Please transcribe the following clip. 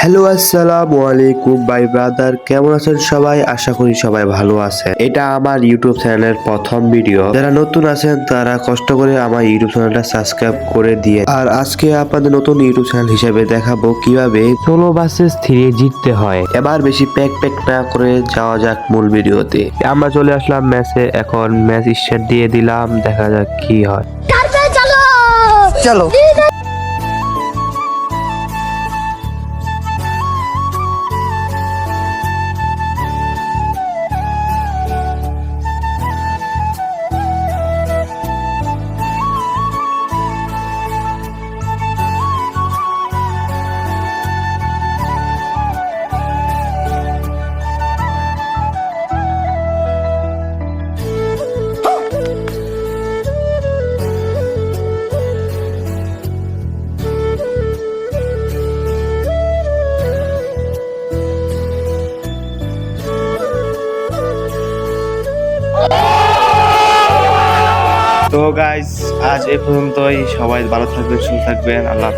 Hello আসসালামু আলাইকুম ভাই ব্রাদার, কেমন আছেন সবাই? আশা করি সবাই ভালো আছেন। এটা আমার ইউটিউব চ্যানেলের প্রথম ভিডিও। যারা নতুন আছেন তারা কষ্ট করে আমার ইউটিউব চ্যানেলটা সাবস্ক্রাইব করে দিয়ে। আর আজকে আপনাদের নতুন ইউটিউব চ্যানেল হিসেবে দেখাবো কিভাবে সোলো ভার্সেস 3 জিততে হয়। এবার বেশি প্যাক না করে যাওয়া যাক মূল ভিডিওতে। আমরা চলে আসলাম ম্যাচে, এখন ম্যাচ স্টার্ট দিয়ে দিলাম, দেখা যাক কি হয়। চলো তো গাইস, আজ এ পর্যন্তই। সবাই ভালো থাকবেন, সুস্থ থাকবেন। আল্লাহ।